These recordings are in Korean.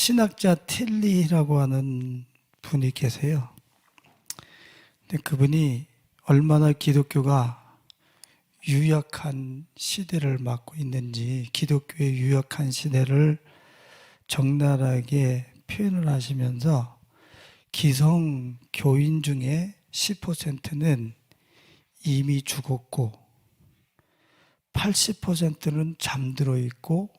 신학자 틸리라고 하는 분이 계세요. 근데 그분이 얼마나 기독교가 유약한 시대를 맞고 있는지, 기독교의 유약한 시대를 적나라하게 표현을 하시면서 기성 교인 중에 10%는 이미 죽었고 80%는 잠들어 있고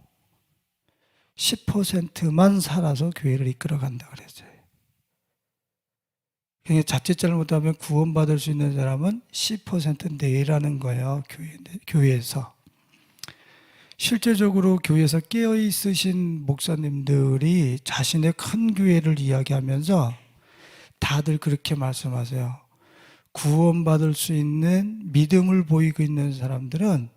10%만 살아서 교회를 이끌어간다 그랬어요. 그러니까 자칫 잘못하면 구원받을 수 있는 사람은 10% 내라는 거예요. 교회에서. 실제적으로 교회에서 깨어있으신 목사님들이 자신의 큰 교회를 이야기하면서 다들 그렇게 말씀하세요. 구원받을 수 있는 믿음을 보이고 있는 사람들은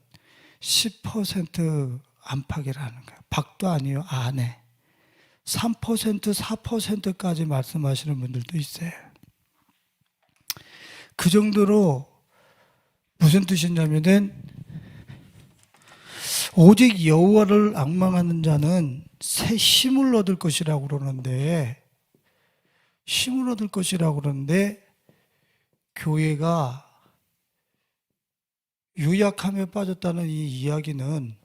10% 안팎이라는 거예요. 밖도 아니에요. 안에. 3%, 4%까지 말씀하시는 분들도 있어요. 그 정도로 무슨 뜻이냐면은 오직 여호와를 앙망하는 자는 새 힘을 얻을 것이라고 그러는데, 힘을 얻을 것이라고 그러는데 교회가 유약함에 빠졌다는 이 이야기는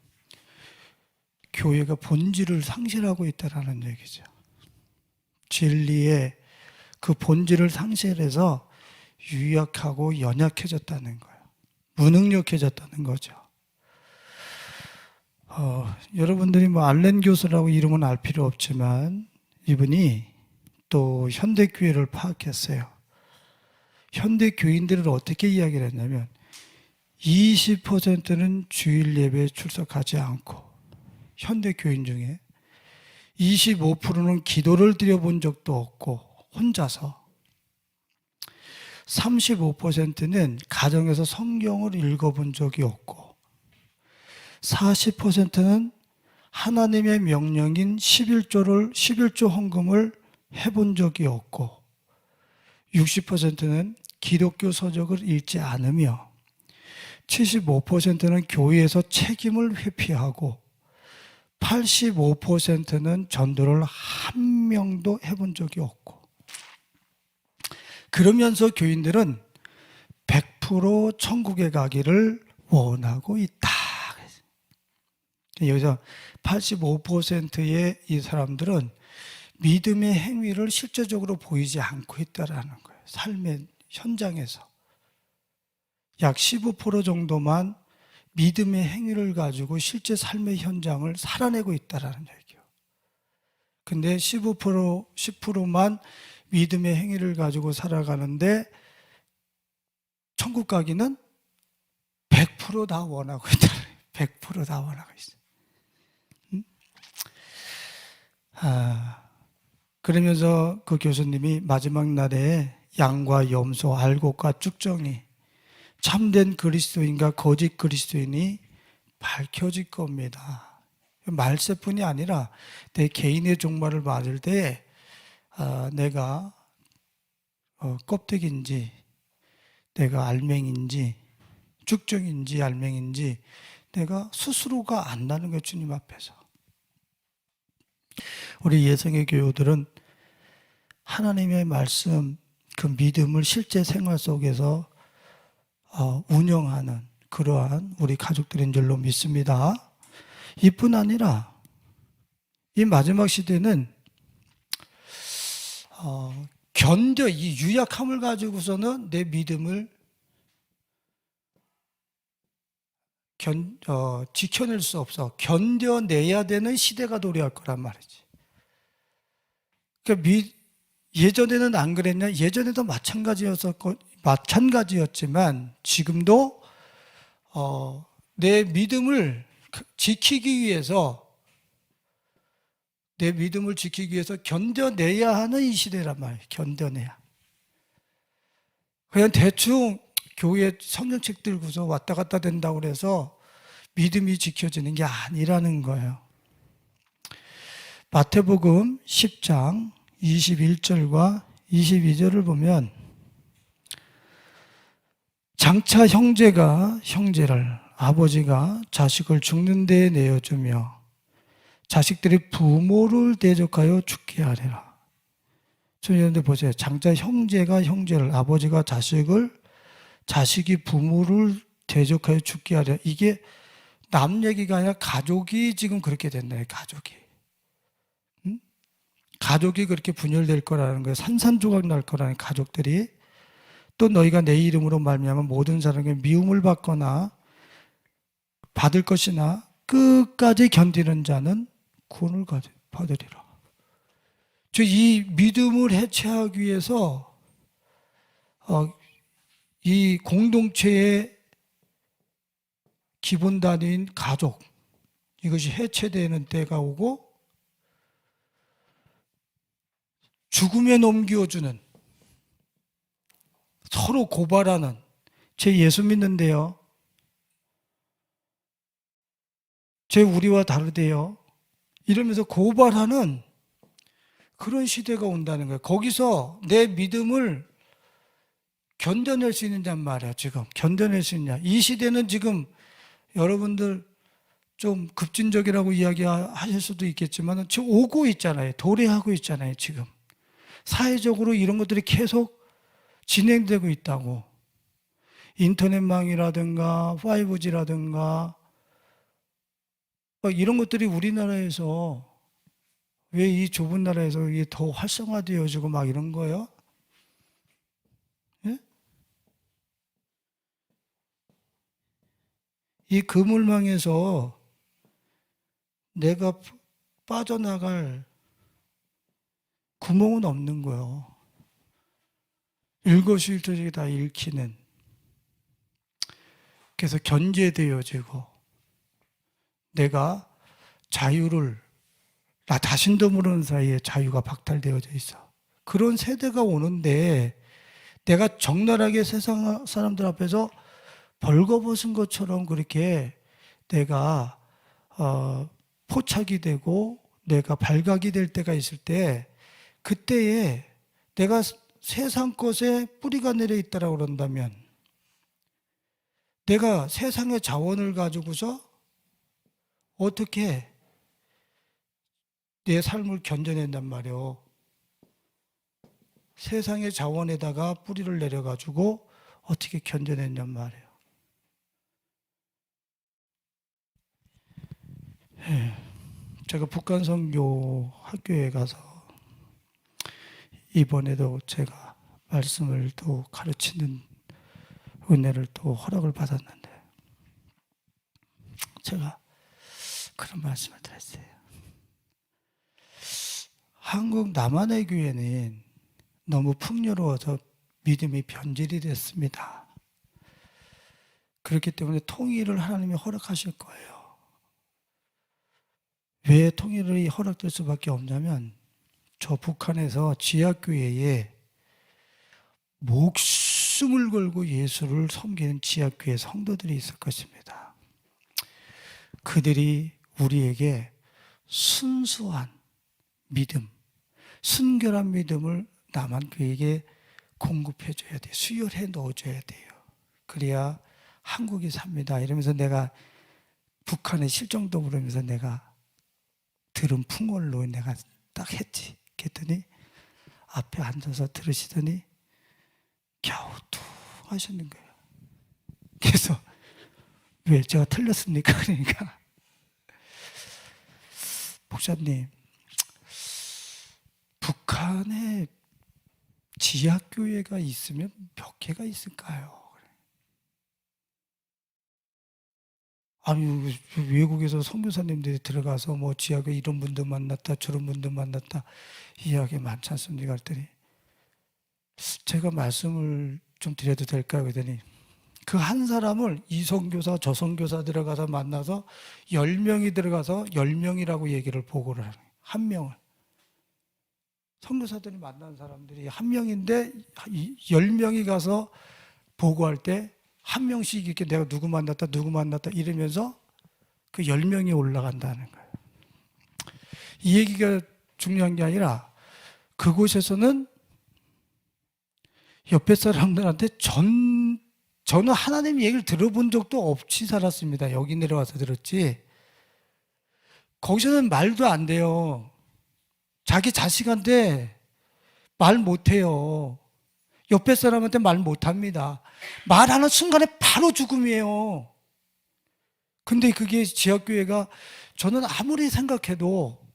교회가 본질을 상실하고 있다는 얘기죠. 진리의 그 본질을 상실해서 유약하고 연약해졌다는 거예요. 무능력해졌다는 거죠. 여러분들이 알렌 교수라고 이름은 알 필요 없지만 이분이 또 현대교회를 파악했어요. 현대 교인들을 어떻게 이야기를 했냐면 20%는 주일 예배에 출석하지 않고, 현대 교인 중에 25%는 기도를 드려본 적도 없고 혼자서, 35%는 가정에서 성경을 읽어본 적이 없고, 40%는 하나님의 명령인 11조 헌금을 해본 적이 없고, 60%는 기독교 서적을 읽지 않으며, 75%는 교회에서 책임을 회피하고, 85%는 전도를 한 명도 해본 적이 없고, 그러면서 교인들은 100% 천국에 가기를 원하고 있다. 여기서 85%의 이 사람들은 믿음의 행위를 실제적으로 보이지 않고 있다는 거예요. 삶의 현장에서. 약 15% 정도만 믿음의 행위를 가지고 실제 삶의 현장을 살아내고 있다는 얘기예요. 근데 10%만 믿음의 행위를 가지고 살아가는데 천국 가기는 100% 다 원하고 있다. 100% 다 원하고 있어요. 그러면서 그 교수님이 마지막 날에 양과 염소, 알곡과 쭉정이, 참된 그리스도인과 거짓 그리스도인이 밝혀질 겁니다. 말세뿐이 아니라 내 개인의 종말을 맞을 때 내가 껍데기인지, 내가 알맹인지, 쭉정인지 알맹인지 내가 스스로가 안다는 거예요. 주님 앞에서. 우리 예성의 교우들은 하나님의 말씀, 그 믿음을 실제 생활 속에서 운영하는 그러한 우리 가족들인 줄로 믿습니다. 이뿐 아니라 이 마지막 시대는 이 유약함을 가지고서는 내 믿음을 지켜낼 수 없어. 견뎌내야 되는 시대가 도래할 거란 말이지. 그러니까 예전에는 안 그랬냐? 예전에도 마찬가지였지만 지금도 내 믿음을 지키기 위해서 견뎌내야 하는 이 시대란 말이에요. 견뎌내야. 그냥 대충 교회 성경책 들고서 왔다 갔다 된다고 그래서 믿음이 지켜지는 게 아니라는 거예요. 마태복음 10장 21절과 22절을 보면 장차 형제가 형제를, 아버지가 자식을 죽는 데에 내어주며 자식들이 부모를 대적하여 죽게 하리라. 여러분들 보세요. 장자 형제가 형제를, 아버지가 자식을, 자식이 부모를 대적하여 죽게 하리라. 이게 남 얘기가 아니라 가족이 지금 그렇게 된다. 가족이. 응? 가족이 그렇게 분열될 거라는 거예요. 산산조각 날 거라는 가족들이. 또 너희가 내 이름으로 말미암아 모든 사람에게 미움을 받거나 받을 것이나 끝까지 견디는 자는 구원을 받으리라. 이 믿음을 해체하기 위해서 이 공동체의 기본 단위인 가족, 이것이 해체되는 때가 오고 죽음에 넘겨주는, 서로 고발하는, 제 예수 믿는데요, 제 우리와 다르대요, 이러면서 고발하는 그런 시대가 온다는 거예요. 거기서 내 믿음을 견뎌낼 수 있느냐는 말이야. 지금 견뎌낼 수 있냐. 이 시대는 지금 여러분들 좀 급진적이라고 이야기하실 수도 있겠지만 지금 오고 있잖아요. 도래하고 있잖아요. 지금 사회적으로 이런 것들이 계속 진행되고 있다고. 인터넷망이라든가 5G라든가 이런 것들이 우리나라에서 왜 이 좁은 나라에서 이게 더 활성화되어지고 막 이런 거예요? 예? 이 그물망에서 내가 빠져나갈 구멍은 없는 거예요. 일거수일투족이 다 읽히는. 그래서 견제되어지고 내가 자유를 나 자신도 모르는 사이에 자유가 박탈되어져 있어. 그런 세대가 오는데 내가 적나라하게 세상 사람들 앞에서 벌거벗은 것처럼 그렇게 내가 포착이 되고 내가 발각이 될 때가 있을 때, 그때에 내가 세상 것에 뿌리가 내려 있다라고 그런다면 내가 세상의 자원을 가지고서 어떻게 내 삶을 견뎌낸단 말이에요. 세상의 자원에다가 뿌리를 내려가지고 어떻게 견뎌낸단 말이에요. 제가 북한 선교 학교에 가서 이번에도 제가 말씀을 또 가르치는 은혜를 또 허락을 받았는데 제가 그런 말씀을 드렸어요. 한국 남한의 교회는 너무 풍요로워서 믿음이 변질이 됐습니다. 그렇기 때문에 통일을 하나님이 허락하실 거예요. 왜 통일이 허락될 수밖에 없냐면 저 북한에서 지하교회에 목숨을 걸고 예수를 섬기는 지하교회 성도들이 있을 것입니다. 그들이 우리에게 순수한 믿음, 순결한 믿음을 남한교회에게 공급해줘야 돼요. 수혈해 넣어줘야 돼요. 그래야 한국이 삽니다. 이러면서 내가 북한에 실정도 부르면서 내가 들은 풍월로 내가 딱 했지. 그랬더니 앞에 앉아서 들으시더니 겨우 툭 하시는 거예요. 그래서 왜 제가 틀렸습니까? 그러니까 목사님, 북한에 지하교회가 있으면 몇 개가 있을까요? 아니, 외국에서 선교사님들이 들어가서 뭐 지하교회 이런 분들 만났다 저런 분들 만났다 이야기 많지 않습니까? 그랬더니 제가 말씀을 좀 드려도 될까요? 그랬더니 그 한 사람을 이 선교사 저 선교사 들어가서 만나서 10명이 들어가서 10명이라고 얘기를 보고를 하는 거예요. 한 명을. 선교사들이 만난 사람들이 한 명인데 10명이 가서 보고할 때 한 명씩 이렇게 내가 누구 만났다 이러면서 그 10명이 올라간다는 거예요. 이 얘기가 중요한 게 아니라 그곳에서는 옆에 사람들한테 저는 하나님 얘기를 들어본 적도 없이 살았습니다. 여기 내려와서 들었지. 거기서는 말도 안 돼요. 자기 자식한테 말 못해요. 옆에 사람한테 말 못합니다. 말하는 순간에 바로 죽음이에요. 근데 그게 지역교회가 저는 아무리 생각해도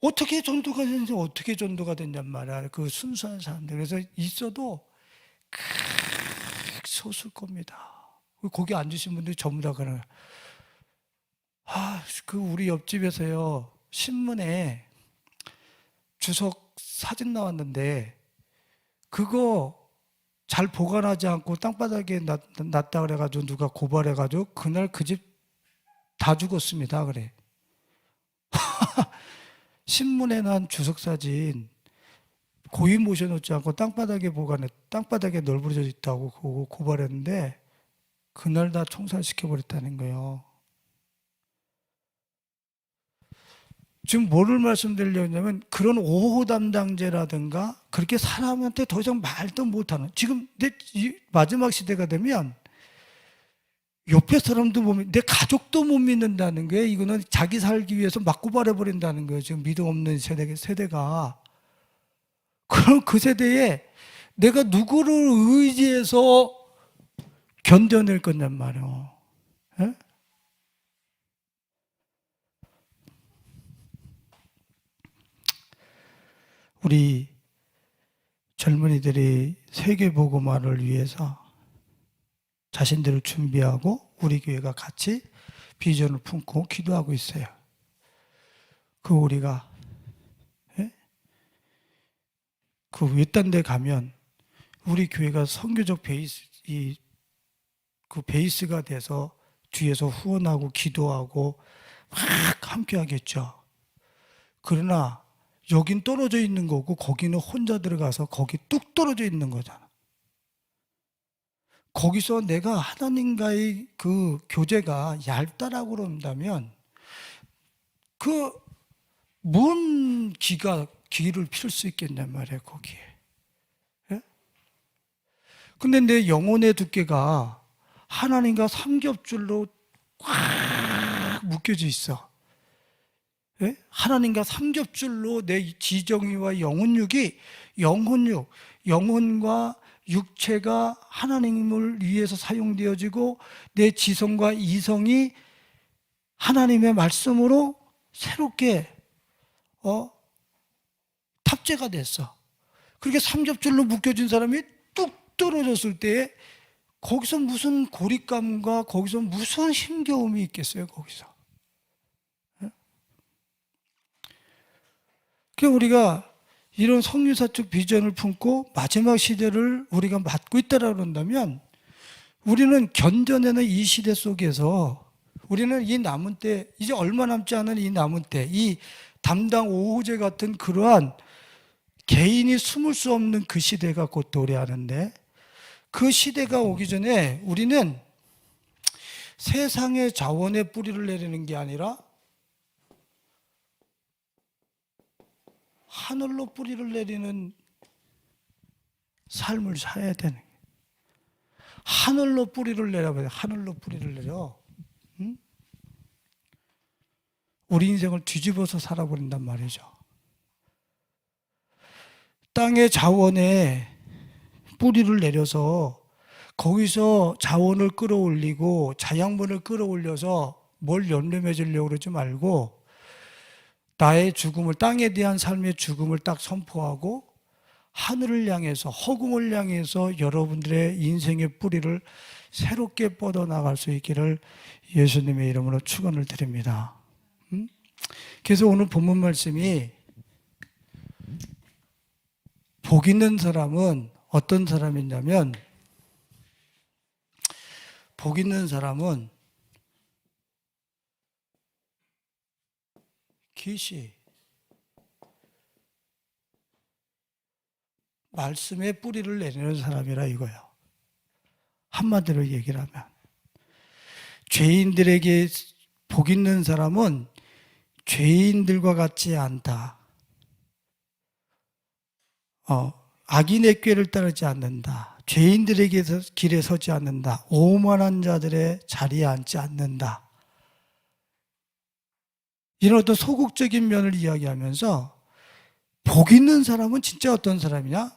어떻게 전도가 되는지 어떻게 전도가 됐냔 말이야. 그 순수한 사람들. 그래서 있어도 소수일 겁니다. 거기 앉으신 분들이 전부 다 그래요. 그 우리 옆집에서요, 신문에 주석 사진 나왔는데 그거 잘 보관하지 않고 땅바닥에 놨다 그래가지고 누가 고발해가지고 그날 그 집 다 죽었습니다. 그래. 신문에 난 주석 사진 고이 모셔놓지 않고 땅바닥에 땅바닥에 널브러져 있다고 그거 고발했는데 그날 다 총살시켜버렸다는 거예요. 지금 뭐를 말씀드리려냐면 그런 5호 담당제라든가 그렇게 사람한테 더 이상 말도 못하는, 지금 내 마지막 시대가 되면 옆에 사람도 못 믿, 내 가족도 못 믿는다는 거예요. 이거는 자기 살기 위해서 막 고발해버린다는 거예요. 지금 믿음 없는 세대가. 그럼 그 세대에 내가 누구를 의지해서 견뎌낼 거냔 말이에요. 예? 우리 젊은이들이 세계복음화를 위해서 자신들을 준비하고 우리 교회가 같이 비전을 품고 기도하고 있어요. 그 우리가 그 외딴 데 가면 우리 교회가 선교적 그 베이스가 돼서 뒤에서 후원하고 기도하고 막 함께 하겠죠. 그러나 여긴 떨어져 있는 거고 거기는 혼자 들어가서 거기 뚝 떨어져 있는 거잖아. 거기서 내가 하나님과의 그 교제가 얇다라고 그런다면 그 뭔 기를 필 수 있겠냔 말이에요, 거기에. 예? 근데 내 영혼의 두께가 하나님과 삼겹줄로 꽉 묶여져 있어. 예? 하나님과 삼겹줄로 내 지정의와 영혼육이, 영혼과 육체가 하나님을 위해서 사용되어지고 내 지성과 이성이 하나님의 말씀으로 새롭게 탑재가 됐어. 그렇게 삼겹줄로 묶여진 사람이 뚝 떨어졌을 때 거기서 무슨 고립감과 거기서 무슨 힘겨움이 있겠어요, 거기서. 그러니까 우리가 이런 성유사적 비전을 품고 마지막 시대를 우리가 맞고 있다라고 그런다면 우리는 견뎌내는 이 시대 속에서 우리는 이 남은 때, 이제 얼마 남지 않은 이 남은 때, 이 담당 5호제 같은 그러한 개인이 숨을 수 없는 그 시대가 곧 도래하는데 그 시대가 오기 전에 우리는 세상의 자원에 뿌리를 내리는 게 아니라 하늘로 뿌리를 내리는 삶을 살아야 되는 거예요. 하늘로 뿌리를 내려봐요. 하늘로 뿌리를 내려. 응? 우리 인생을 뒤집어서 살아버린단 말이죠. 땅의 자원에 뿌리를 내려서 거기서 자원을 끌어올리고 자양분을 끌어올려서 뭘 연료 맺으려고 그러지 말고 나의 죽음을, 땅에 대한 삶의 죽음을 딱 선포하고 하늘을 향해서, 허공을 향해서 여러분들의 인생의 뿌리를 새롭게 뻗어나갈 수 있기를 예수님의 이름으로 축원을 드립니다. 그래서 오늘 본문 말씀이 복 있는 사람은 어떤 사람이냐면 복 있는 사람은 계시 말씀에 뿌리를 내리는 사람이라 이거예요. 한마디로 얘기를 하면 죄인들에게 복 있는 사람은 죄인들과 같지 않다. 악인의 꾀를 따르지 않는다. 죄인들에게 길에 서지 않는다. 오만한 자들의 자리에 앉지 않는다. 이런 어떤 소극적인 면을 이야기하면서 복 있는 사람은 진짜 어떤 사람이냐?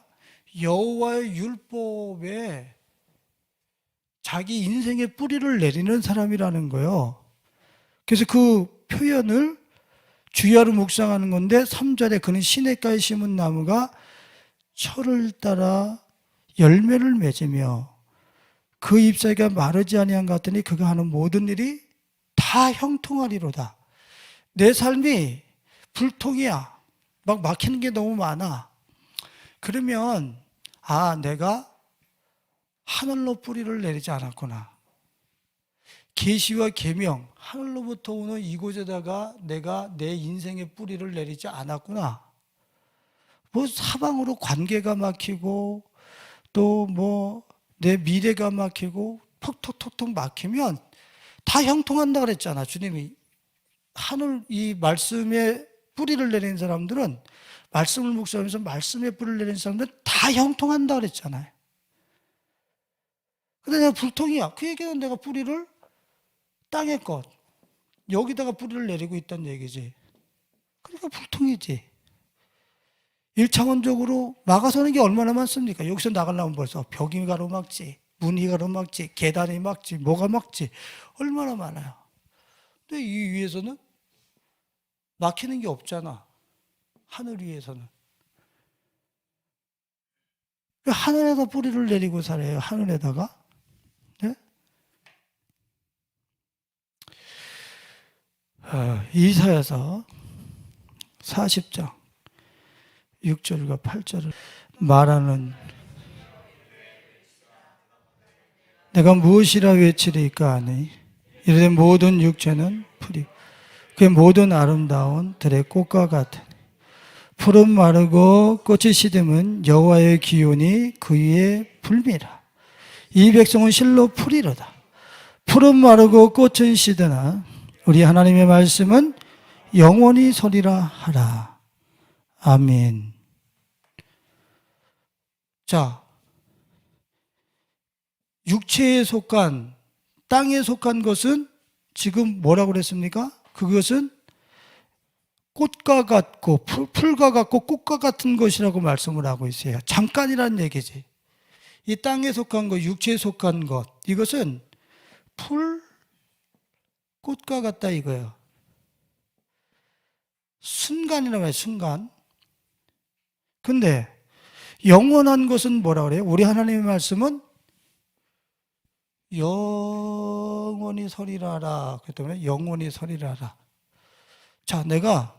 여호와의 율법에 자기 인생의 뿌리를 내리는 사람이라는 거예요. 그래서 그 표현을 주야로 묵상하는 건데 3절에 그는 시냇가에 심은 나무가 철을 따라 열매를 맺으며 그 잎사귀가 마르지 아니한 것 같더니 그가 하는 모든 일이 다 형통하리로다. 내 삶이 불통이야. 막 막히는 게 너무 많아. 그러면 내가 하늘로 뿌리를 내리지 않았구나. 계시와 계명, 하늘로부터 오는 이곳에다가 내가 내 인생의 뿌리를 내리지 않았구나. 뭐 사방으로 관계가 막히고 또 뭐 내 미래가 막히고 톡톡톡톡 막히면 다 형통한다 그랬잖아. 주님이 하늘 이 말씀에 뿌리를 내리는 사람들은 말씀을 묵상하면서 말씀에 뿌리를 내리는 사람들은 다 형통한다 그랬잖아요. 근데 내가 불통이야. 그 얘기는 내가 뿌리를 땅의 것 여기다가 뿌리를 내리고 있다는 얘기지. 그러니까 불통이지. 1차원적으로 막아서는 게 얼마나 많습니까? 여기서 나가려면 벌써 벽이 가로막지, 문이 가로막지, 계단이 막지, 뭐가 막지 얼마나 많아요. 근데 이 위에서는 막히는 게 없잖아. 하늘 위에서는. 하늘에다 뿌리를 내리고 살아요. 하늘에다가. 네? 이사야서 40장 6절과 8절을 말하는 내가 무엇이라 외치리까 하니 이르되 모든 육체는 풀이 그 모든 아름다운 들의 꽃과 같으니 푸른 마르고 꽃이 시듬은 여호와의 기운이 그 위에 불미라. 이 백성은 실로 풀이로다. 푸른 마르고 꽃은 시드나 우리 하나님의 말씀은 영원히 서리라 하라. 아멘. 자, 육체에 속한 땅에 속한 것은 지금 뭐라고 그랬습니까? 그것은 꽃과 같고 풀과 같고 꽃과 같은 것이라고 말씀을 하고 있어요. 잠깐이란 얘기지. 이 땅에 속한 것, 육체에 속한 것 이것은 풀, 꽃과 같다 이거예요. 순간이라고 해요. 순간. 근데 영원한 것은 뭐라 그래요? 우리 하나님의 말씀은 영원히 서리라라. 그렇기 때문에 영원히 서리라라. 자, 내가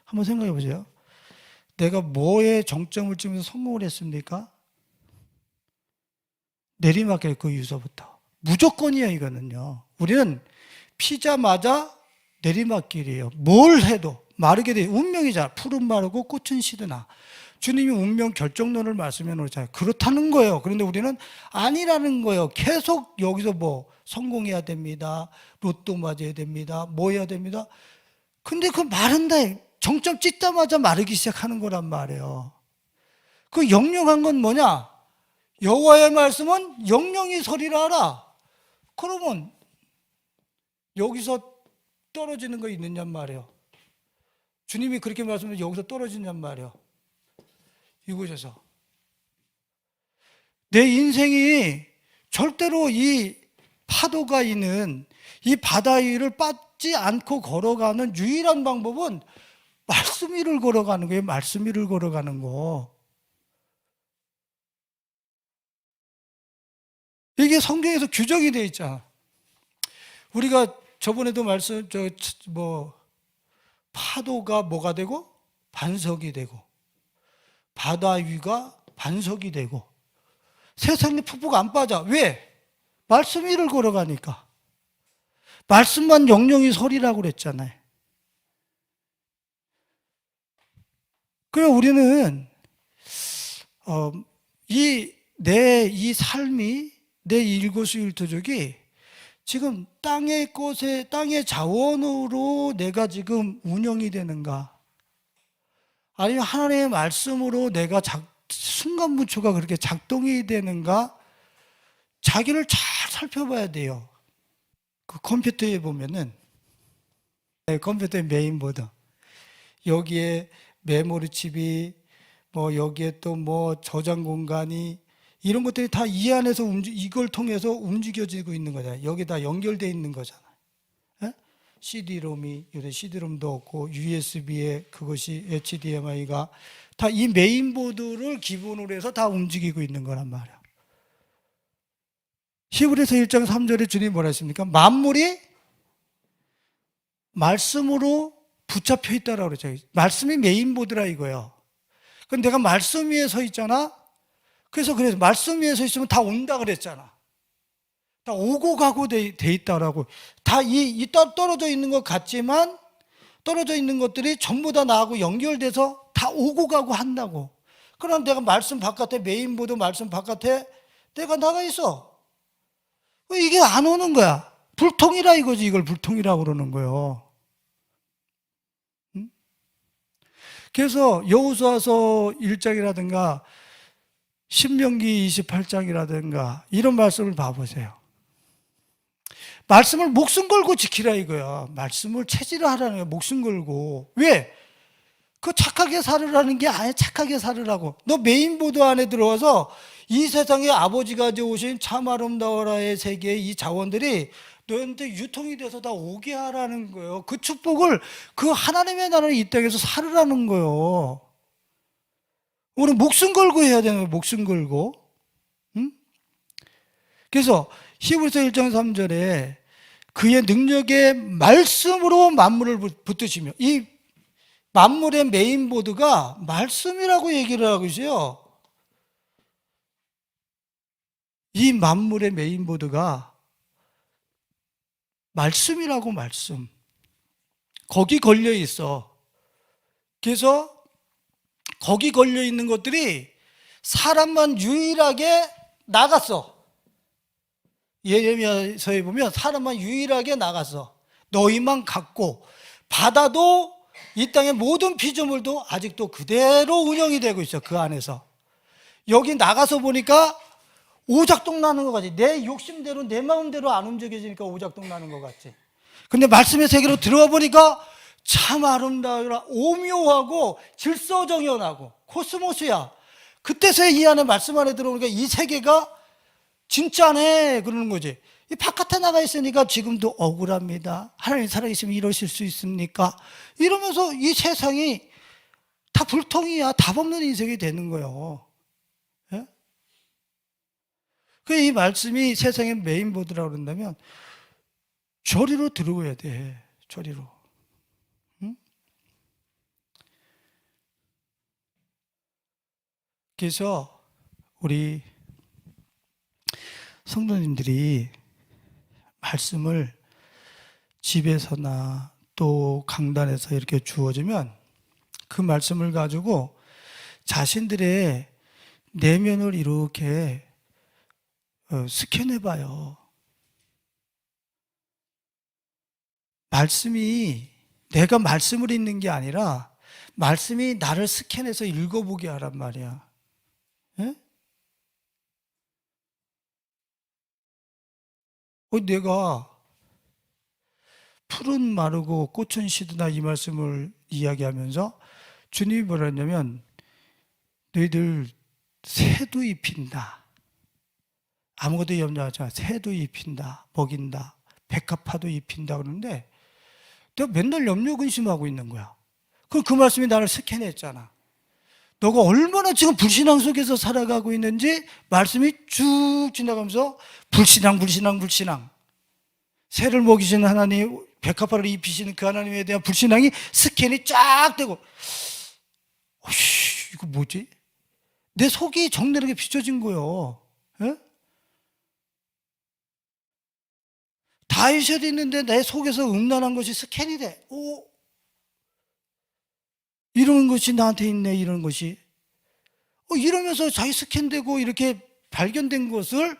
한번 생각해 보세요. 내가 뭐에 정점을 찍으면서 성공을 했습니까? 내리막길 그 유서부터. 무조건이야 이거는요. 우리는 피자마자 내리막길이에요. 뭘 해도 마르게 돼. 운명이잖아. 푸른 마르고 꽃은 시드나. 주님이 운명 결정론을 말씀해 놓잖아요. 그렇다는 거예요. 그런데 우리는 아니라는 거예요. 계속 여기서 뭐 성공해야 됩니다. 로또 맞아야 됩니다. 뭐 해야 됩니다. 근데 그 마른다. 정점 찍자마자 마르기 시작하는 거란 말이에요. 그 영영한 건 뭐냐? 여호와의 말씀은 영영이 서리라 하라. 그러면 여기서 떨어지는 거 있느냐 말이에요. 주님이 그렇게 말씀하면 여기서 떨어지냔 말이에요. 이곳에서 내 인생이 절대로 이 파도가 있는 이 바다 위를 빠지 않고 걸어가는 유일한 방법은 말씀 위를 걸어가는 거예요. 말씀 위를 걸어가는 거. 이게 성경에서 규정이 되어 있잖아. 우리가 저번에도 파도가 뭐가 되고 반석이 되고 바다 위가 반석이 되고 세상에 푹푹 안 빠져. 왜? 말씀 위를 걸어가니까. 말씀만 영영이 서리라고 그랬잖아요. 그럼 우리는 이 삶이 내 일거수일투족이 지금 땅의 자원으로 내가 지금 운영이 되는가? 아니면 하나님의 말씀으로 내가 순간무초가 그렇게 작동이 되는가? 자기를 잘 살펴봐야 돼요. 그 컴퓨터에 보면은 컴퓨터의 메인보드. 여기에 메모리 칩이 뭐 여기에 또 뭐 저장 공간이 이런 것들이 다 이 안에서 이걸 통해서 움직여지고 있는 거잖아요. 여기 다 연결되어 있는 거잖아요. 예? CD-롬이 요새 CD-롬도 없고 USB에 그것이 HDMI가 다 이 메인보드를 기본으로 해서 다 움직이고 있는 거란 말이야. 히브리서 1장 3절에 주님이 뭐라 했습니까? 만물이 말씀으로 붙잡혀 있다라고 그러죠. 말씀이 메인보드라 이거예요. 그럼 내가 말씀 위에 서 있잖아. 그래서 말씀 위에 서 있으면 다 온다 그랬잖아. 다 오고 가고 돼 있다라고. 다 떨어져 있는 것 같지만 떨어져 있는 것들이 전부 다 나하고 연결돼서 다 오고 가고 한다고. 그럼 내가 말씀 바깥에, 메인보드 말씀 바깥에 내가 나가 있어. 이게 안 오는 거야. 불통이라 이거지. 이걸 불통이라고 그러는 거예요. 그래서 여호수아서 1장이라든가 신명기 28장이라든가 이런 말씀을 봐보세요. 말씀을 목숨 걸고 지키라 이거야. 말씀을 체질화하라는 거야. 목숨 걸고. 왜? 그 착하게 살으라는 게 아니야. 착하게 살으라고. 너 메인보드 안에 들어와서 이 세상에 아버지가 가져오신 참 아름다워라의 세계의 이 자원들이 너한테 유통이 돼서 다 오게 하라는 거예요. 그 축복을 그 하나님의 나라를 이 땅에서 살으라는 거예요. 우리는 목숨 걸고 해야 되는 거예요. 목숨 걸고. 응? 그래서 히브리서 1장 3절에 그의 능력의 말씀으로 만물을 붙드시며, 이 만물의 메인보드가 말씀이라고 얘기를 하고 있어요. 이 만물의 메인보드가 말씀이라고. 말씀. 거기 걸려 있어. 그래서 거기 걸려 있는 것들이 사람만 유일하게 나갔어. 예레미야서에 보면 사람만 유일하게 나갔어. 너희만 갖고. 바다도 이 땅의 모든 피조물도 아직도 그대로 운영이 되고 있어. 그 안에서. 여기 나가서 보니까 오작동 나는 것 같지. 내 욕심대로 내 마음대로 안 움직여지니까 오작동 나는 것 같지. 근데 말씀의 세계로 들어와 보니까 참 아름다워라. 오묘하고 질서정연하고 코스모스야. 그때서야 이 안에 말씀 안에 들어오니까 이 세계가 진짜네 그러는 거지. 이 바깥에 나가 있으니까 지금도 억울합니다. 하나님 살아계시면 이러실 수 있습니까? 이러면서 이 세상이 다 불통이야. 답 없는 인생이 되는 거예요. 예? 그 이 말씀이 세상의 메인보드라고 그런다면 저리로 들어오야 돼. 저리로. 응? 그래서 우리 성도님들이 말씀을 집에서나 또 강단에서 이렇게 주어지면 그 말씀을 가지고 자신들의 내면을 이렇게 스캔해봐요. 말씀이 내가 말씀을 읽는 게 아니라 말씀이 나를 스캔해서 읽어보게 하란 말이야. 예? 내가 풀은 마르고 꽃은 시드나 이 말씀을 이야기하면서 주님이 뭐라 했냐면 너희들 새도 입힌다. 아무것도 염려하지 마. 새도 입힌다. 먹인다. 백합화도 입힌다 그러는데 내가 맨날 염려 근심하고 있는 거야. 그럼 그 말씀이 나를 스캔했잖아. 너가 얼마나 지금 불신앙 속에서 살아가고 있는지 말씀이 쭉 지나가면서 불신앙. 새를 먹이시는 하나님, 백합화를 입히시는 그 하나님에 대한 불신앙이 스캔이 쫙 되고 이거 뭐지? 내 속이 적나라하게 비춰진 거예요. 예? 다이셜이 있는데 내 속에서 음란한 것이 스캔이 돼. 이런 것이 나한테 있네, 이런 것이. 이러면서 자기 스캔되고 이렇게 발견된 것을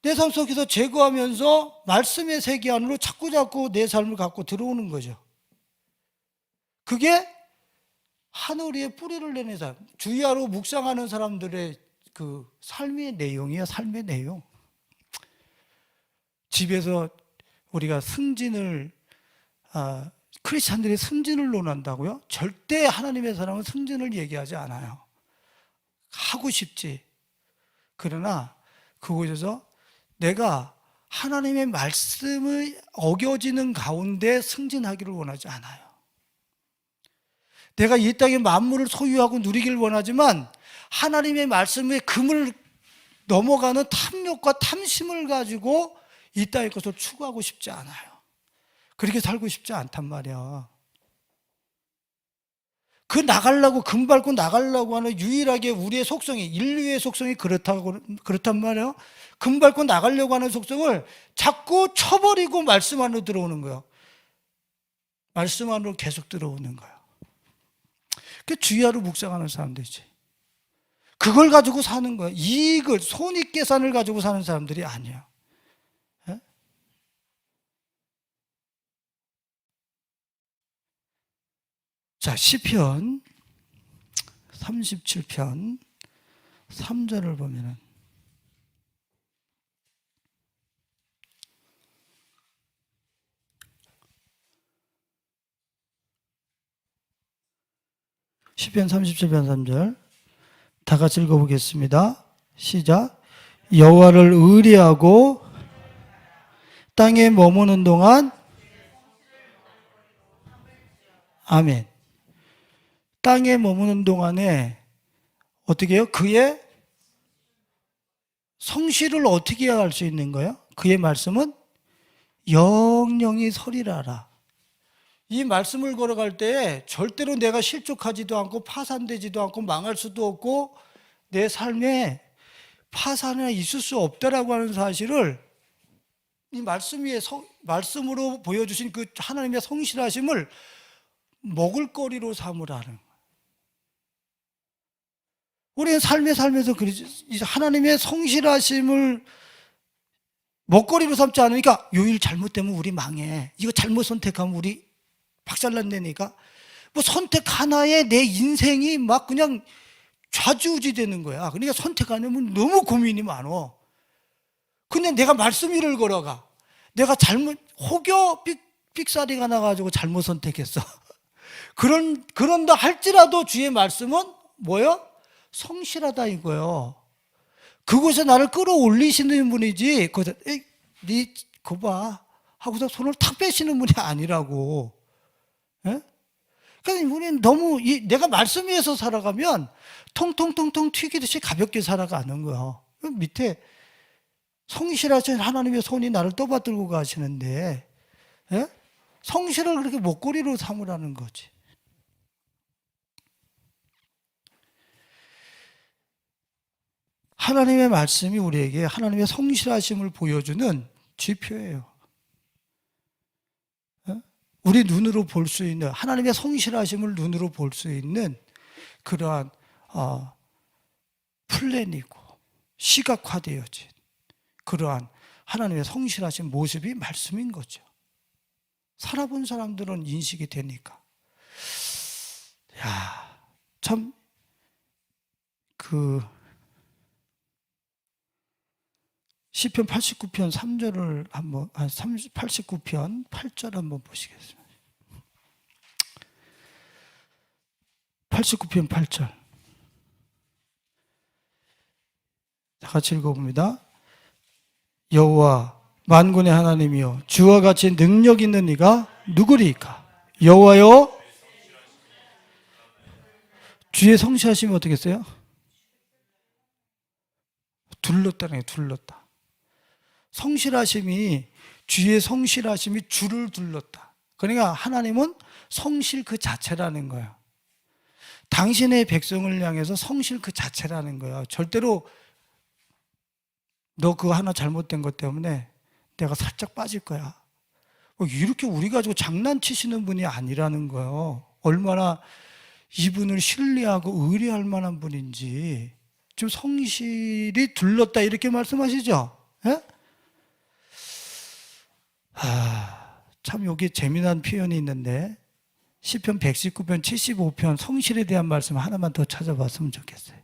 내 삶 속에서 제거하면서 말씀의 세계 안으로 자꾸 내 삶을 갖고 들어오는 거죠. 그게 하늘 위에 뿌리를 내는 사람, 주야로 묵상하는 사람들의 그 삶의 내용이야, 삶의 내용. 집에서 우리가 승진을 크리스찬들이 승진을 논한다고요? 절대 하나님의 사람은 승진을 얘기하지 않아요. 하고 싶지. 그러나 그곳에서 내가 하나님의 말씀을 어겨지는 가운데 승진하기를 원하지 않아요. 내가 이 땅의 만물을 소유하고 누리기를 원하지만 하나님의 말씀의 금을 넘어가는 탐욕과 탐심을 가지고 이 땅의 것을 추구하고 싶지 않아요. 그렇게 살고 싶지 않단 말이야. 그 나가려고, 금 밟고 나가려고 하는 유일하게 우리의 속성이, 인류의 속성이 그렇단 말이에요. 금 밟고 나가려고 하는 속성을 자꾸 쳐버리고 말씀 안으로 들어오는 거예요. 말씀 안으로 계속 들어오는 거예요. 그 주야로 묵상하는 사람들이지. 그걸 가지고 사는 거예요. 이익을, 손익계산을 가지고 사는 사람들이 아니에요. 예? 자, 시편 37편 3절을 보면은 시편 37편 3절 다 같이 읽어보겠습니다. 시작. 여호와를 의리하고 땅에 머무는 동안 아멘. 땅에 머무는 동안에 어떻게 해요? 그의 성실을 어떻게 알 수 있는 거예요? 그의 말씀은 영영이 서리라라. 이 말씀을 걸어갈 때 절대로 내가 실족하지도 않고 파산되지도 않고 망할 수도 없고 내 삶에 파산이 있을 수 없다라고 하는 사실을 이 말씀 위에 말씀으로 보여주신 그 하나님의 성실하심을 먹을거리로 삼으라는. 우리는 삶에 살면서 하나님의 성실하심을 먹거리로 삼지 않으니까 요 일 잘못되면 우리 망해. 이거 잘못 선택하면 우리 박살난다니까. 뭐 선택 하나에 내 인생이 막 그냥 좌지우지 되는 거야. 그러니까 선택 안 하면 너무 고민이 많어. 근데 내가 말씀 위를 걸어가. 내가 혹여 삑사리가 나가지고 잘못 선택했어. 그런다 할지라도 주의 말씀은 뭐예요? 성실하다 이거예요. 그곳에 나를 끌어올리시는 분이지, 그거 봐. 하고서 손을 탁 빼시는 분이 아니라고. 예? 그러니까 우리는 너무 내가 말씀 위에서 살아가면 통통통통 튀기듯이 가볍게 살아가는 거예요. 밑에 성실하신 하나님의 손이 나를 떠받들고 가시는데, 예? 성실을 그렇게 목걸이로 삼으라는 거지. 하나님의 말씀이 우리에게 하나님의 성실하심을 보여주는 지표예요. 우리 눈으로 볼 수 있는 하나님의 성실하심을 눈으로 볼 수 있는 그러한 플랜이고 시각화되어진 그러한 하나님의 성실하신 모습이 말씀인 거죠. 살아본 사람들은 인식이 되니까. 야, 참 시편 89편 3절을 한번 89편 8절 한번 보시겠습니다. 89편 8절 다 같이 읽어봅니다. 여호와 만군의 하나님이여 주와 같이 능력 있는 이가 누구리이까? 여호와여 주의 성실하심이 어떻게 했어요? 둘렀다는 게 둘렀다. 성실하심이 주의 성실하심이 주를 둘렀다. 그러니까 하나님은 성실 그 자체라는 거예요. 당신의 백성을 향해서 성실 그 자체라는 거예요. 절대로 너 그거 하나 잘못된 것 때문에 내가 살짝 빠질 거야. 이렇게 우리 가지고 장난치시는 분이 아니라는 거예요. 얼마나 이분을 신뢰하고 의뢰할 만한 분인지. 좀 성실이 둘렀다 이렇게 말씀하시죠? 예? 참 여기 재미난 표현이 있는데 시편 119편 75편 성실에 대한 말씀 하나만 더 찾아봤으면 좋겠어요.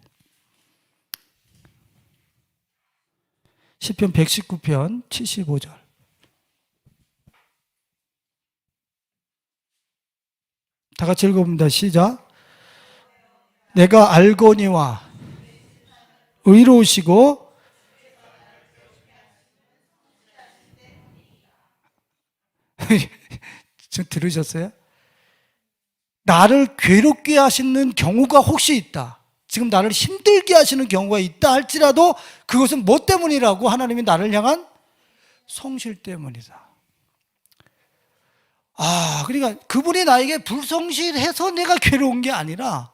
시편 119편 75절 다 같이 읽어봅니다. 시작. 내가 알거니와 의로우시고 좀 들으셨어요? 나를 괴롭게 하시는 경우가 혹시 있다. 지금 나를 힘들게 하시는 경우가 있다 할지라도 그것은 뭐 때문이라고? 하나님이 나를 향한 성실 때문이다. 그러니까 그분이 나에게 불성실해서 내가 괴로운 게 아니라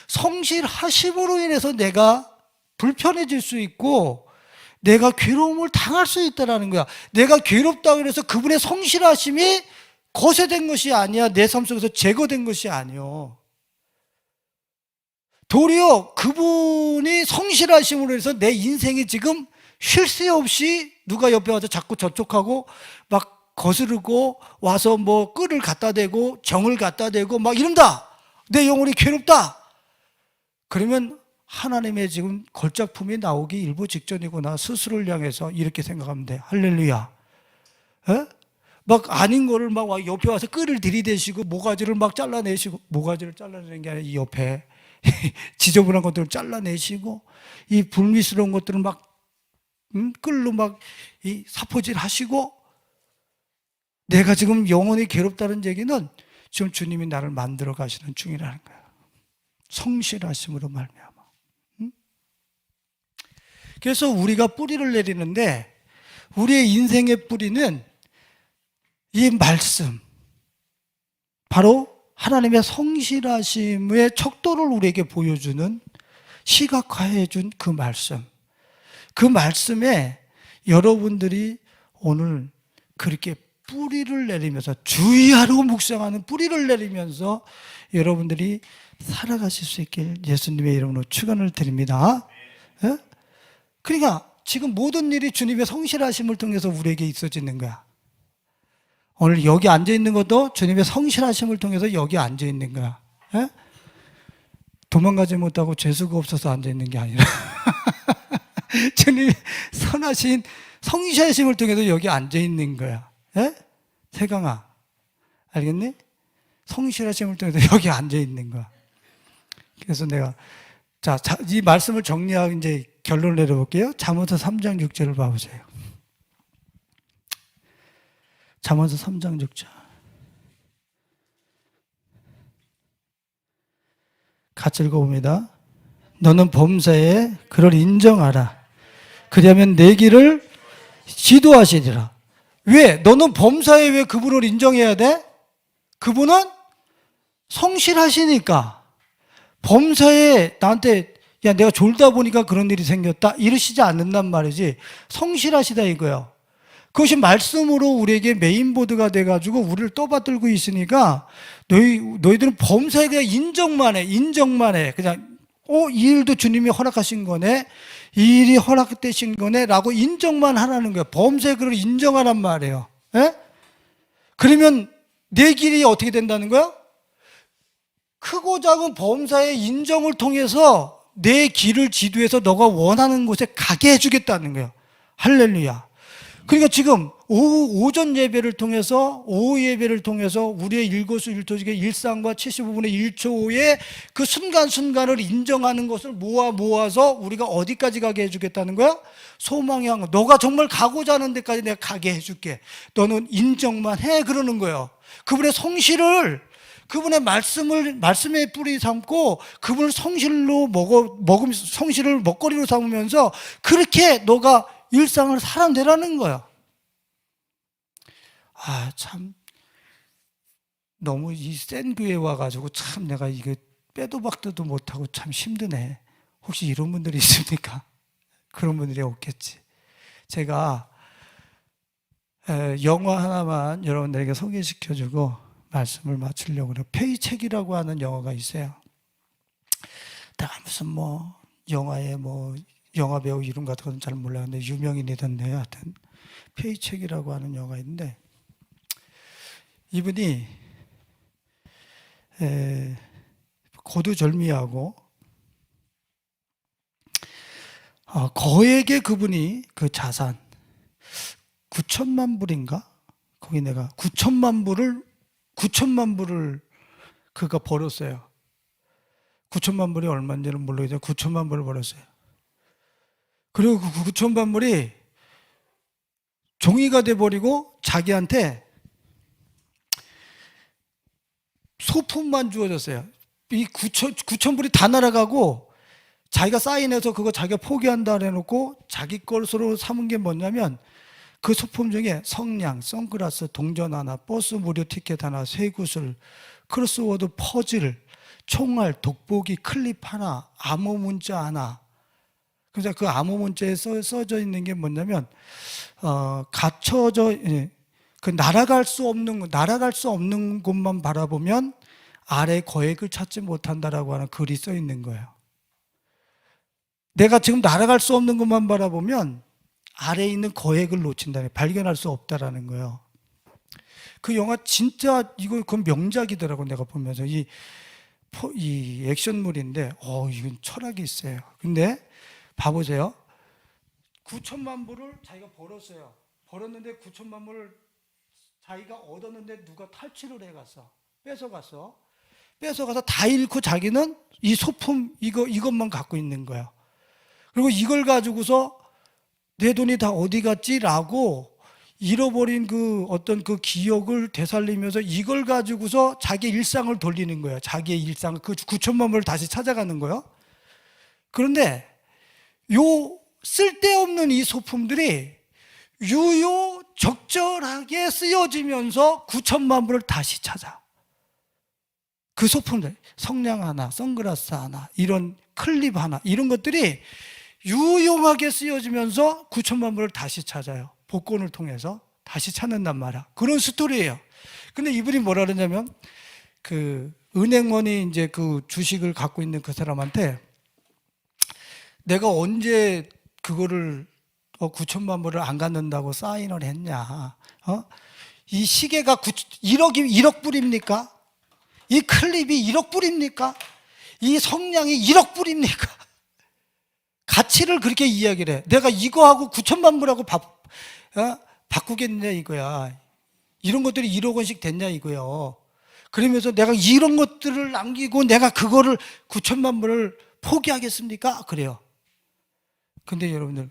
성실하심으로 인해서 내가 불편해질 수 있고 내가 괴로움을 당할 수 있다는 거야. 내가 괴롭다고 해서 그분의 성실하심이 거세된 것이 아니야. 내 삶 속에서 제거된 것이 아니요. 도리어 그분이 성실하심으로 해서 내 인생이 지금 쉴 새 없이 누가 옆에 와서 자꾸 저쪽하고 막 거스르고 와서 뭐 끈을 갖다 대고 정을 갖다 대고 막 이런다. 내 영혼이 괴롭다. 그러면 하나님의 지금 걸작품이 나오기 일보 직전이구나. 스스로를 향해서 이렇게 생각하면 돼. 할렐루야. 에? 막 아닌 거를 막 옆에 와서 끈을 들이대시고 모가지를 막 잘라내시고, 모가지를 잘라내는 게 아니라 이 옆에 지저분한 것들을 잘라내시고 이 불미스러운 것들을 막 끌로 막 이 사포질 하시고, 내가 지금 영혼이 괴롭다는 얘기는 지금 주님이 나를 만들어 가시는 중이라는 거야. 성실하심으로 말미암아. 그래서 우리가 뿌리를 내리는데 우리의 인생의 뿌리는 이 말씀, 바로 하나님의 성실하심의 척도를 우리에게 보여주는, 시각화해 준 그 말씀, 그 말씀에 여러분들이 오늘 그렇게 뿌리를 내리면서, 주의하고 묵상하는 뿌리를 내리면서 여러분들이 살아가실 수 있길 예수님의 이름으로 축원을 드립니다. 예? 그러니까 지금 모든 일이 주님의 성실하심을 통해서 우리에게 있어지는 거야. 오늘 여기 앉아있는 것도 주님의 성실하심을 통해서 여기 앉아있는 거야. 예? 도망가지 못하고 재수가 없어서 앉아있는 게 아니라 주님의 선하신 성실하심을 통해서 여기 앉아있는 거야. 예? 세강아, 알겠니? 성실하심을 통해서 여기 앉아있는 거야. 그래서 내가 이 말씀을 정리하고 이제 결론을 내려볼게요. 잠언서 3장 6절을 봐보세요. 잠언서 3장 6절. 같이 읽어봅니다. 너는 범사에 그를 인정하라. 그리하면 내 길을 지도하시리라. 왜? 너는 범사에 왜 그분을 인정해야 돼? 그분은 성실하시니까. 범사에 나한테 야 내가 졸다 보니까 그런 일이 생겼다 이러시지 않는단 말이지. 성실하시다 이거예요. 그것이 말씀으로 우리에게 메인보드가 돼가지고 우리를 떠받들고 있으니까 너희들은 범사에 그냥 인정만 해. 그냥 이 일도 주님이 허락하신 거네, 이 일이 허락되신 거네 라고 인정만 하라는 거예요. 범사에 그걸 인정하란 말이에요. 에? 그러면 내 길이 어떻게 된다는 거야? 크고 작은 범사의 인정을 통해서 내 길을 지도해서 너가 원하는 곳에 가게 해주겠다는 거예요. 할렐루야. 그러니까 지금 오전 예배를 통해서, 오후 예배를 통해서 우리의 일거수일투족의 일상과 75분의 1초의 그 순간순간을 인정하는 것을 모아서 우리가 어디까지 가게 해주겠다는 거야? 소망의 항, 너가 정말 가고자 하는 데까지 내가 가게 해줄게. 너는 인정만 해. 그러는 거예요. 그분의 성실을, 그분의 말씀의 뿌리 삼고 그분을 성실로 성실을 먹거리로 삼으면서 그렇게 너가 일상을 살아내라는 거야. 참 너무 이 센 교회 와가지고 참 내가 이거 빼도 박도도 못하고 참 힘드네. 혹시 이런 분들이 있습니까? 그런 분들이 없겠지. 제가 영화 하나만 여러분들에게 소개시켜주고 말씀을 마치려고 해요. 페이첵이라고 하는 영화가 있어요. 내가 무슨 영화에 영화 배우 이름 같은 건 잘 몰라요. 근데 유명인이던데 하여튼 페이첵이라고 하는 영화가 있는데, 이분이 고두절미하고 거액의 그분이 그 자산 9천만 불인가? 거기 내가 9천만 불을 그가 벌었어요. 9천만 불이 얼마인지는 모르겠지만 9천만 불을 벌었어요. 그리고 그 9천만 불이 종이가 돼버리고 자기한테 소품만 주어졌어요. 이 9천 불이 다 날아가고 자기가 사인해서 그거 자기가 포기한다 해놓고 자기 것으로 삼은 게 뭐냐면 그 소품 중에 성냥, 선글라스, 동전 하나, 버스 무료 티켓 하나, 쇠구슬, 크로스워드 퍼즐, 총알, 돋보기, 클립 하나, 암호 문자 하나. 그래서 그 암호 문자에 써져 있는 게 뭐냐면 갇혀져 그 날아갈 수 없는 곳만 바라보면 아래 거액을 찾지 못한다라고 하는 글이 써 있는 거예요. 내가 지금 날아갈 수 없는 것만 바라보면 아래에 있는 거액을 놓친다, 발견할 수 없다라는 거예요. 그 영화 진짜 그 명작이더라고. 내가 보면서 이 액션물인데 이건 철학이 있어요. 근데 봐보세요. 9천만 불을 자기가 벌었어요. 벌었는데 9천만 불을 자기가 얻었는데 누가 탈취를 해갔어. 뺏어가서 다 잃고 자기는 이 소품 이것만 갖고 있는 거야. 그리고 이걸 가지고서 내 돈이 다 어디 갔지라고 잃어버린 그 어떤 그 기억을 되살리면서 이걸 가지고서 자기의 일상을 돌리는 거예요. 자기의 일상, 그 9천만 불을 다시 찾아가는 거예요. 그런데 요 쓸데없는 이 소품들이 유효적절하게 쓰여지면서 9천만 불을 다시 찾아. 그 소품들, 성냥 하나, 선글라스 하나, 이런 클립 하나, 이런 것들이 유용하게 쓰여지면서 9천만 불을 다시 찾아요. 복권을 통해서 다시 찾는단 말이야. 그런 스토리예요. 근데 이분이 뭐라 그러냐면 그 은행원이 이제 그 주식을 갖고 있는 그 사람한테 내가 언제 그거를 9천만 불을 안 갖는다고 사인을 했냐? 이 시계가 1억 불입니까? 이 클립이 1억 불입니까? 이 성냥이 1억 불입니까? 가치를 그렇게 이야기를 해. 내가 이거하고 9천만 불하고 바꾸겠냐 이거야. 이런 것들이 1억 원씩 됐냐 이거요. 그러면서 내가 이런 것들을 남기고 내가 그거를 9천만 불을 포기하겠습니까? 그래요. 근데 여러분들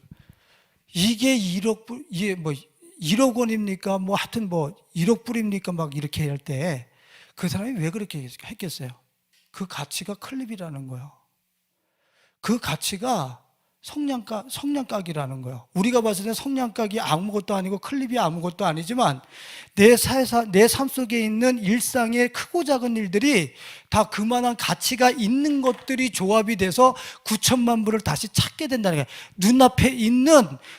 이게 1억 불, 이게 뭐 1억 원입니까? 뭐 하여튼 뭐 1억 불입니까? 막 이렇게 할 때 그 사람이 왜 그렇게 했겠어요? 그 가치가 클립이라는 거예요. 그 가치가 성냥각이라는 거예요. 우리가 봤을 때 성냥각이 아무것도 아니고 클립이 아무것도 아니지만 내 삶 속에 있는 일상의 크고 작은 일들이 다 그만한 가치가 있는 것들이 조합이 돼서 9천만 불을 다시 찾게 된다는 거예요.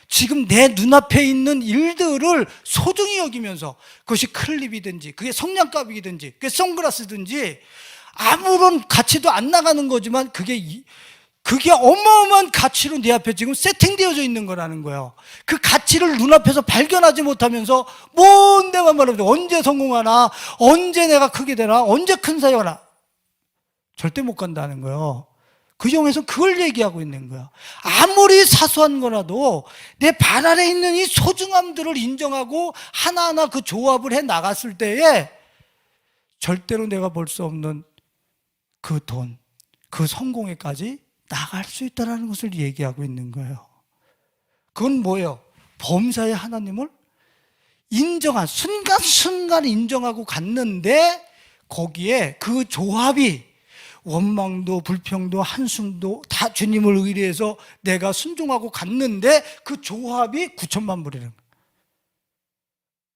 지금 내 눈앞에 있는 일들을 소중히 여기면서 그것이 클립이든지 그게 성냥갑이든지 그게 선글라스든지 아무런 가치도 안 나가는 거지만 그게 어마어마한 가치로 내 앞에 지금 세팅되어져 있는 거라는 거예요. 그 가치를 눈앞에서 발견하지 못하면서 뭔 데만 말하면 언제 성공하나, 언제 내가 크게 되나, 언제 큰 사회하나 절대 못 간다는 거예요. 그 영에서 그걸 얘기하고 있는 거야. 아무리 사소한 거라도 내 발 아래 있는 이 소중함들을 인정하고 하나하나 그 조합을 해 나갔을 때에 절대로 내가 볼 수 없는 그 돈, 그 성공에까지 나갈 수 있다는 것을 얘기하고 있는 거예요. 그건 뭐예요? 범사의 하나님을 인정한, 순간순간 인정하고 갔는데 거기에 그 조합이 원망도 불평도 한숨도 다 주님을 의뢰해서 내가 순종하고 갔는데 그 조합이 9천만 불이라는 거예요.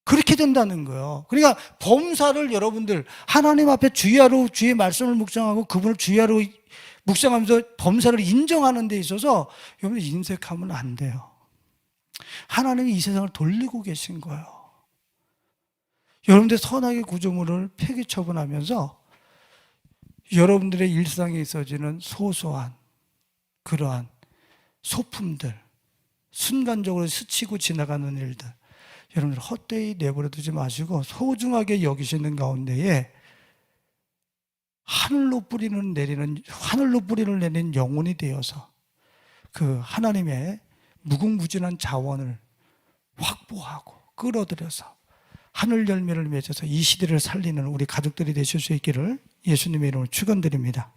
그렇게 된다는 거예요. 그러니까 범사를 여러분들 하나님 앞에 주야로 주의 말씀을 묵상하고 그분을 주야로 묵상하면서 범사를 인정하는 데 있어서 여러분 인색하면 안 돼요. 하나님이 이 세상을 돌리고 계신 거예요. 여러분들 선악의 구조물을 폐기 처분하면서 여러분들의 일상에 있어지는 소소한 그러한 소품들, 순간적으로 스치고 지나가는 일들, 여러분들 헛되이 내버려 두지 마시고 소중하게 여기시는 가운데에 하늘로 뿌리를 내리는 영혼이 되어서 그 하나님의 무궁무진한 자원을 확보하고 끌어들여서 하늘 열매를 맺어서 이 시대를 살리는 우리 가족들이 되실 수 있기를 예수님의 이름으로 축원드립니다.